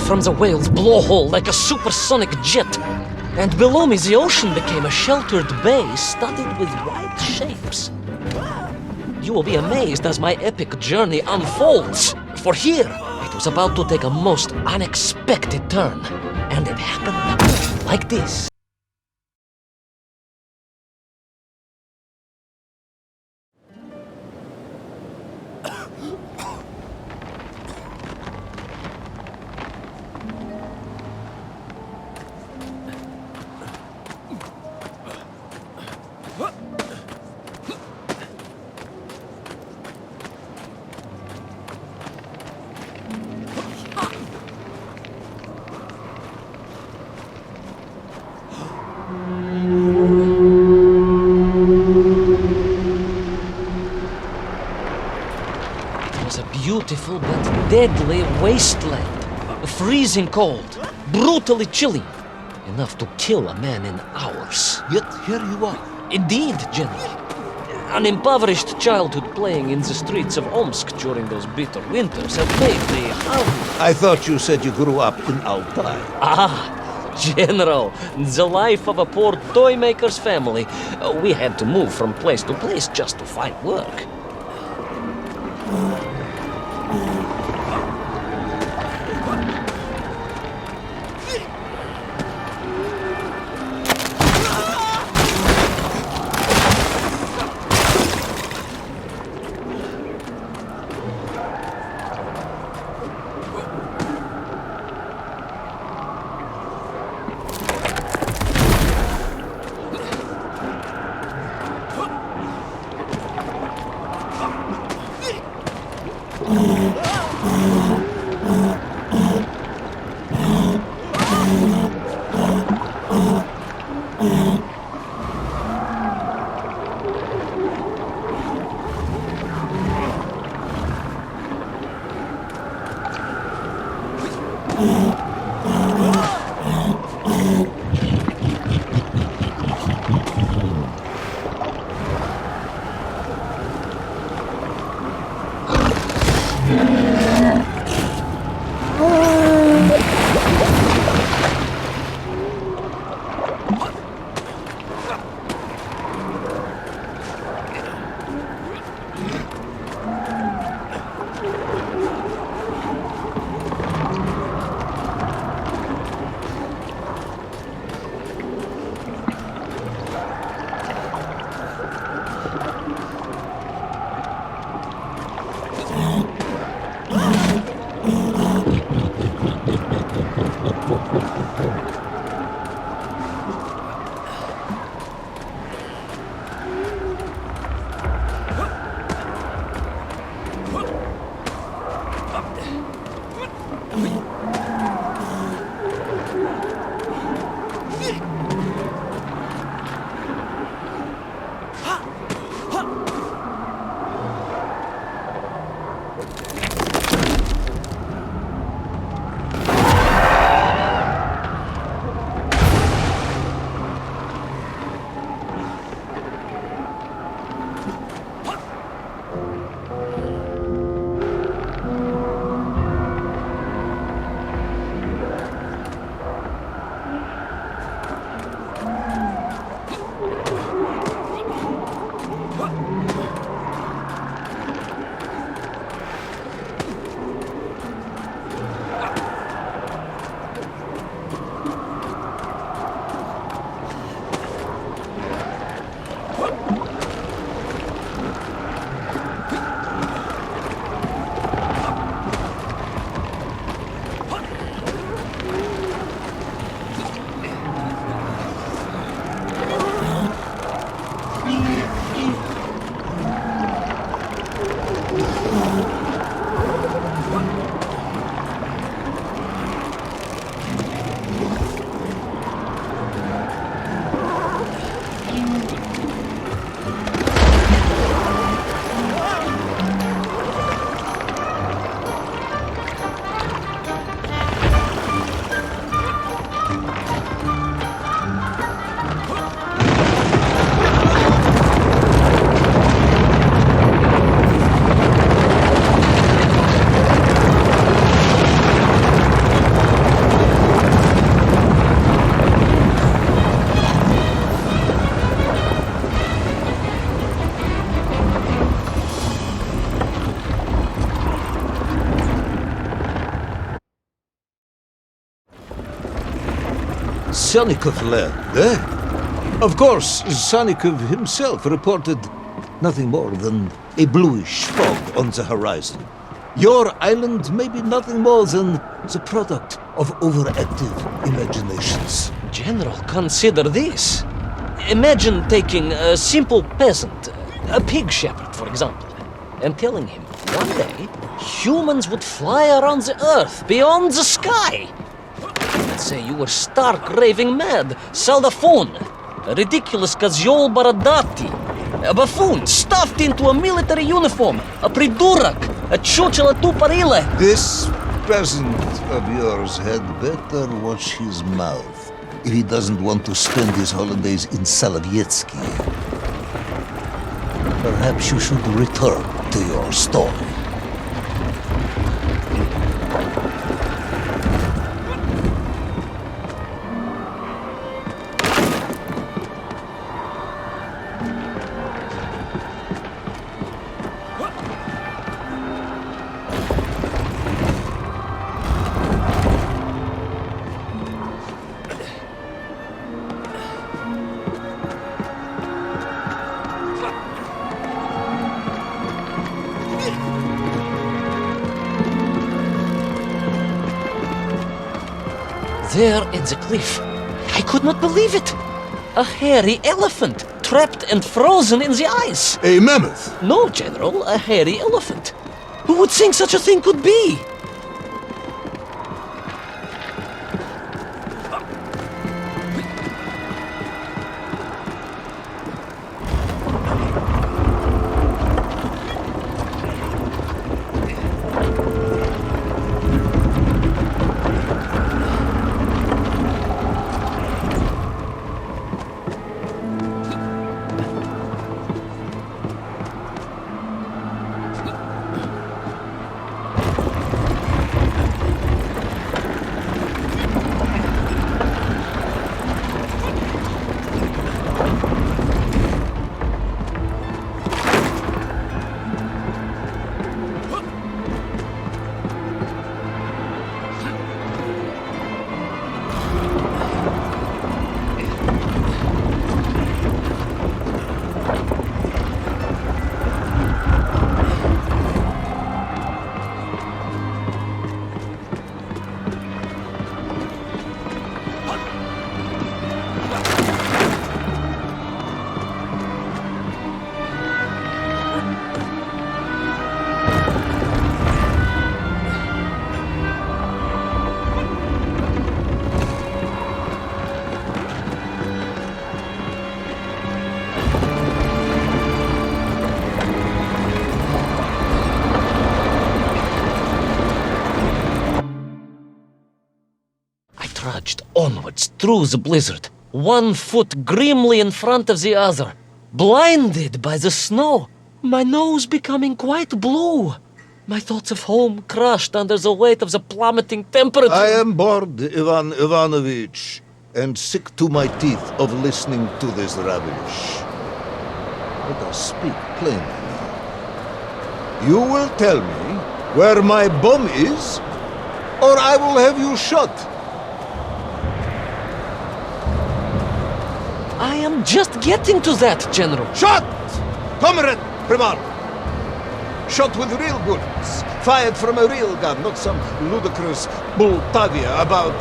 from the whale's blowhole like a supersonic jet. And below me, the ocean became a sheltered bay studded with white shapes. You will be amazed as my epic journey unfolds. For here, it was about to take a most unexpected turn. And it happened like this. Beautiful but deadly wasteland. Freezing cold, brutally chilly. Enough to kill a man in hours. Yet here you are. Indeed, General. An impoverished childhood playing in the streets of Omsk during those bitter winters have made me hungry. I thought you said you grew up in Altai. Ah, General, the life of a poor toy maker's family. We had to move from place to place just to find work. Sannikov land, eh? Of course, Sannikov himself reported nothing more than a bluish fog on the horizon. Your island may be nothing more than the product of overactive imaginations. General, consider this. Imagine taking a simple peasant, a pig shepherd, for example, and telling him one day humans would fly around the earth beyond the sky. Let's say you were stark raving mad, Saldaphone, a ridiculous Kozyol Baradati, a buffoon stuffed into a military uniform, a pridurak, a чучело тупорылое. This peasant of yours had better watch his mouth if he doesn't want to spend his holidays in Solovyetsky. Perhaps you should return to your story. There at the cliff, I could not believe it. A hairy elephant, trapped and frozen in the ice. A mammoth? No, General, a hairy elephant. Who would think such a thing could be? Trudged onwards through the blizzard, one foot grimly in front of the other, blinded by the snow, my nose becoming quite blue, my thoughts of home crushed under the weight of the plummeting temperature. I am bored, Ivan Ivanovich, and sick to my teeth of listening to this rubbish. Let us speak plainly now. You will tell me where my bomb is, or I will have you shot. I am just getting to that, General. Shot! Comrade Privalov! Shot with real bullets, fired from a real gun, not some ludicrous Bultavia about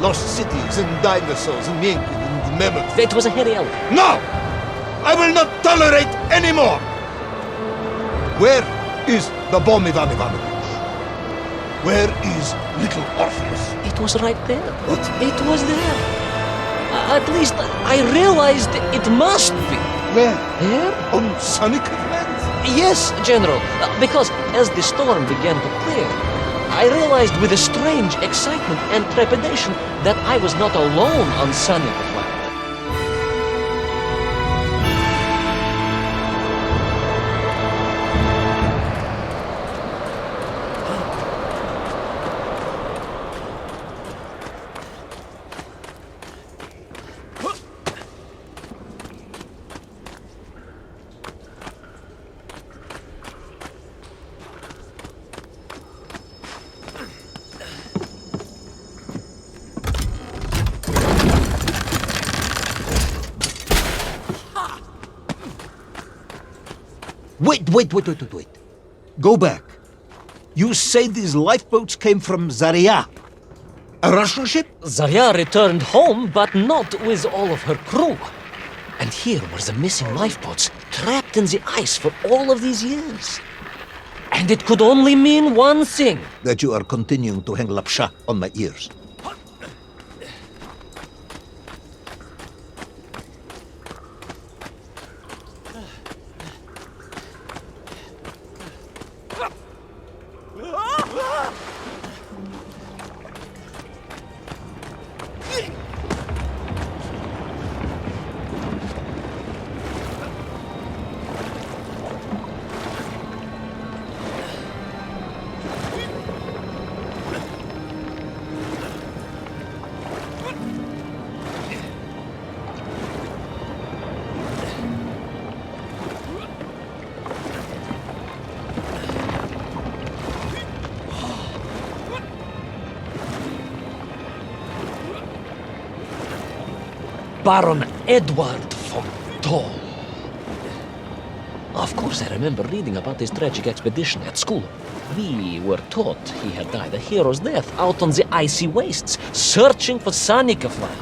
lost cities and dinosaurs and Yankee and mammoths. That was a hairy elephant. No! I will not tolerate any more! Where is the bomb, Ivan Ivanovich? Where is Little Orpheus? It was right there. What? It was there. At least I realized it must be. Where? Here? On Sannikov land? Yes, General, because as the storm began to clear, I realized with a strange excitement and trepidation that I was not alone on Sannikov land. Wait. Go back. You say these lifeboats came from Zarya? A Russian ship? Zarya returned home, but not with all of her crew. And here were the missing lifeboats, trapped in the ice for all of these years. And it could only mean one thing. That you are continuing to hang lapsha on my ears. Baron Edward von Toll. Of course, I remember reading about this tragic expedition at school. We were taught he had died a hero's death out on the icy wastes, searching for Sannikov land.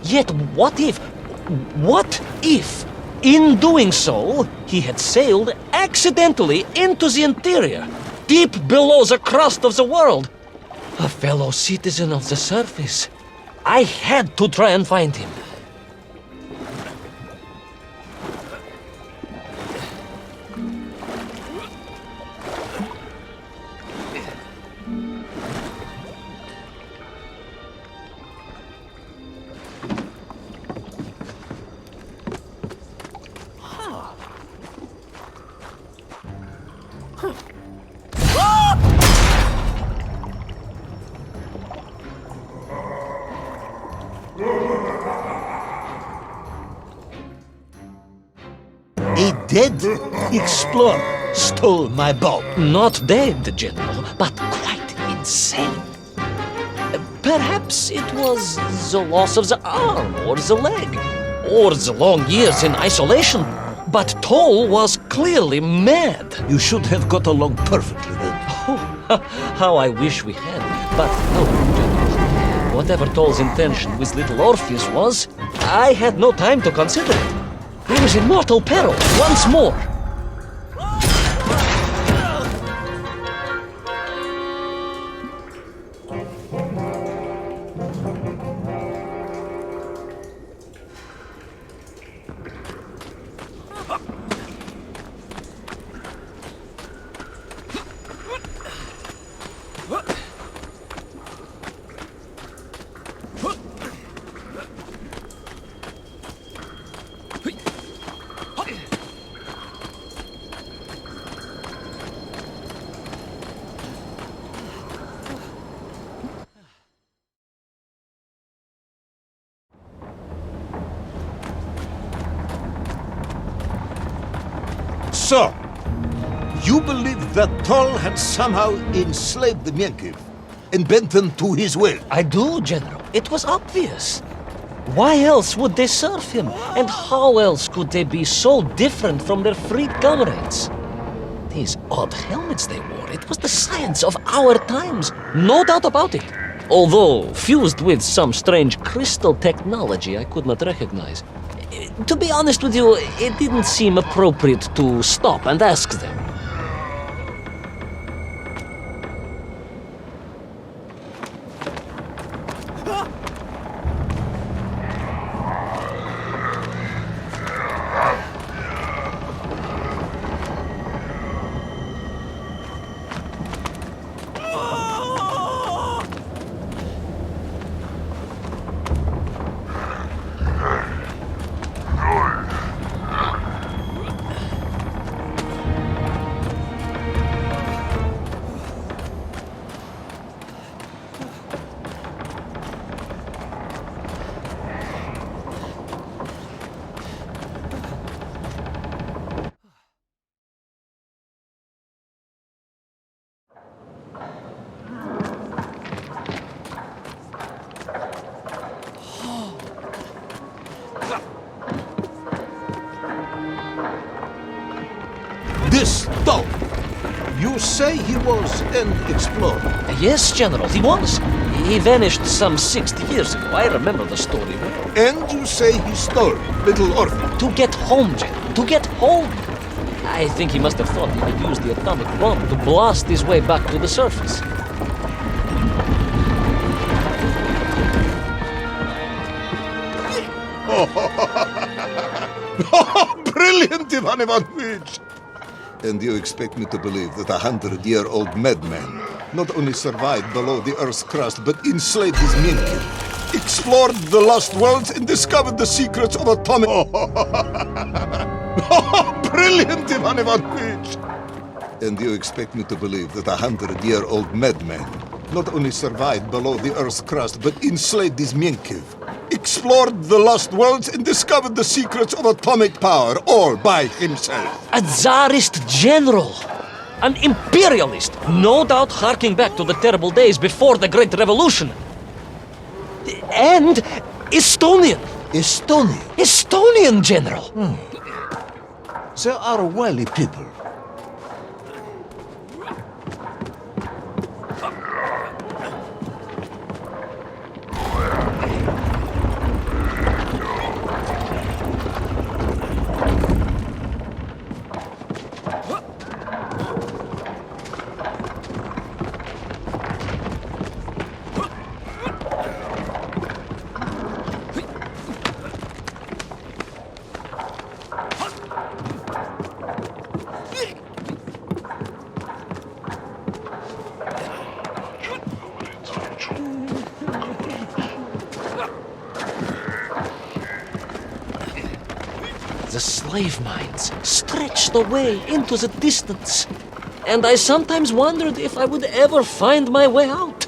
Yet what if, in doing so, he had sailed accidentally into the interior, deep below the crust of the world? A fellow citizen of the surface. I had to try and find him. A dead explorer stole my boat. Not dead, General, but quite insane. Perhaps it was the loss of the arm or the leg, or the long years in isolation. But Toll was clearly mad. You should have got along perfectly then. Oh, how I wish we had. But no, General. Whatever Toll's intention with Little Orpheus was, I had no time to consider it. I was in mortal peril once more. So, you believe that Toll had somehow enslaved the Menkiv and bent them to his will? I do, General. It was obvious. Why else would they serve him? And how else could they be so different from their freed comrades? These odd helmets they wore, it was the science of our times, no doubt about it. Although fused with some strange crystal technology I could not recognize. To be honest with you, it didn't seem appropriate to stop and ask them. This town. You say he was an explorer. Yes, General, he was. He vanished some 60 years ago. I remember the story well. And you say he stole Little Orpheus. To get home, General. To get home. I think he must have thought he could use the atomic bomb to blast his way back to the surface. Brilliant, Ivan Ivanovich! And you expect me to believe that a 100-year-old madman not only survived below the Earth's crust, but enslaved his minkin, explored the lost worlds, and discovered the secrets of atomic... Brilliant, Ivan Ivanovich! And you expect me to believe that a 100-year-old madman not only survived below the Earth's crust, but enslaved his minkin, explored the lost worlds, and discovered the secrets of atomic power, all by himself. A Tsarist general! An imperialist! No doubt harking back to the terrible days before the Great Revolution. And Estonian! Estonia. Estonian general! They are wily people. The slave mines stretched away into the distance, and I sometimes wondered if I would ever find my way out.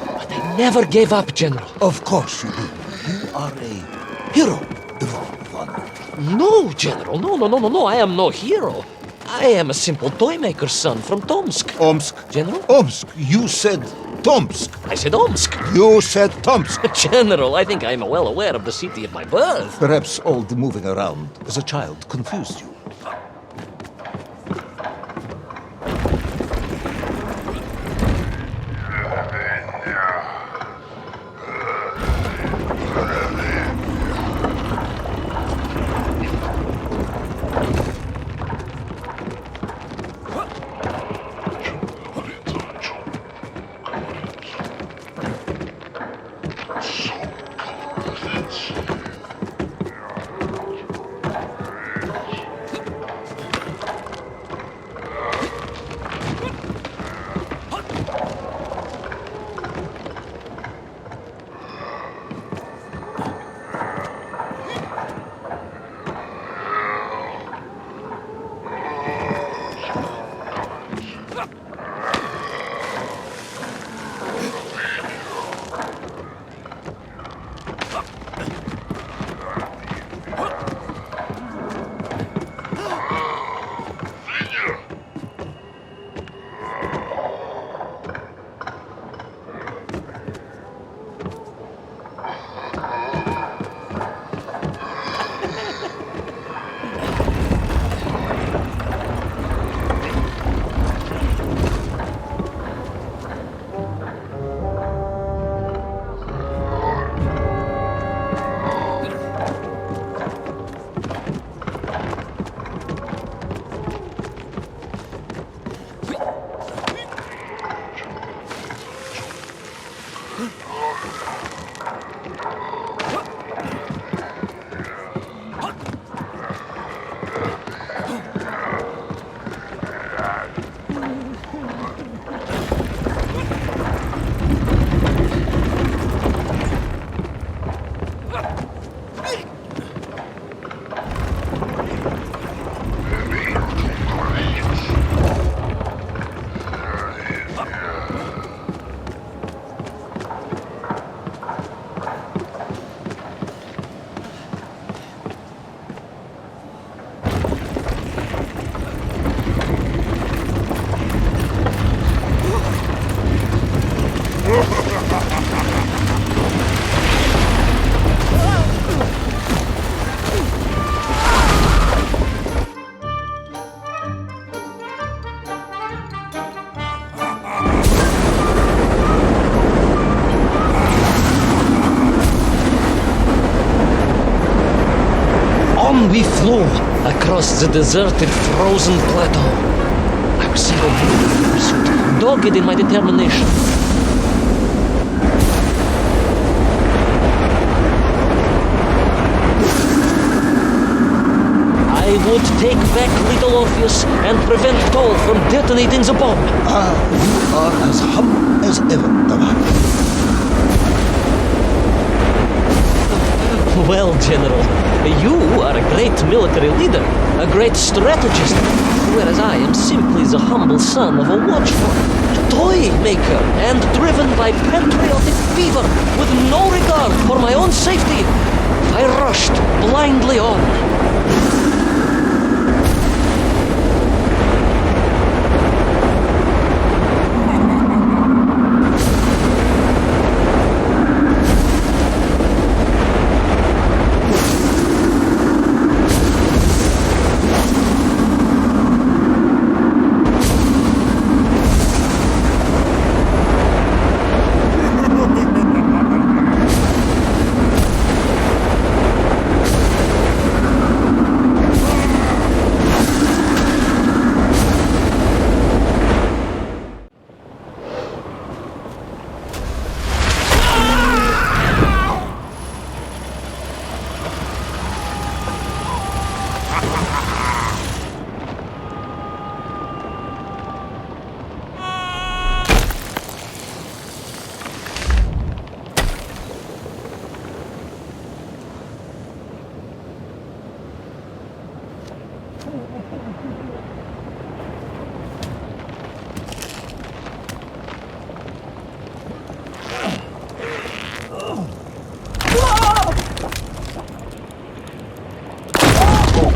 But I never gave up, General. Of course you do. You are a hero, Ivan Ivanovich. No, General, no, I am no hero. I am a simple toy maker's son from Tomsk. Omsk. General? Omsk. You said Tomsk. I said Omsk. You said Tomsk. General, I think I am well aware of the city of my birth. Perhaps all the moving around as a child confused you. On we flew across the deserted, frozen plateau. I was single-handed in pursuit, dogged in my determination. I would take back Little Orpheus and prevent Toll from detonating the bomb. You are as humble as ever, Tavares. Well, General, you are a great military leader, a great strategist, whereas I am simply the humble son of a watchful toy maker and driven by patriotic fever with no regard for my own safety. I rushed blindly on.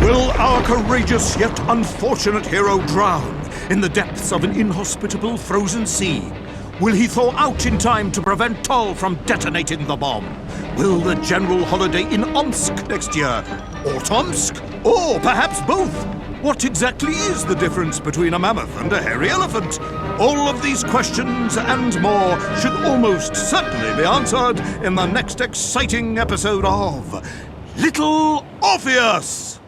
Will our courageous yet unfortunate hero drown in the depths of an inhospitable frozen sea? Will he thaw out in time to prevent Toll from detonating the bomb? Will the general holiday in Omsk next year? Or Tomsk? Or perhaps both? What exactly is the difference between a mammoth and a hairy elephant? All of these questions and more should almost certainly be answered in the next exciting episode of Little Orpheus!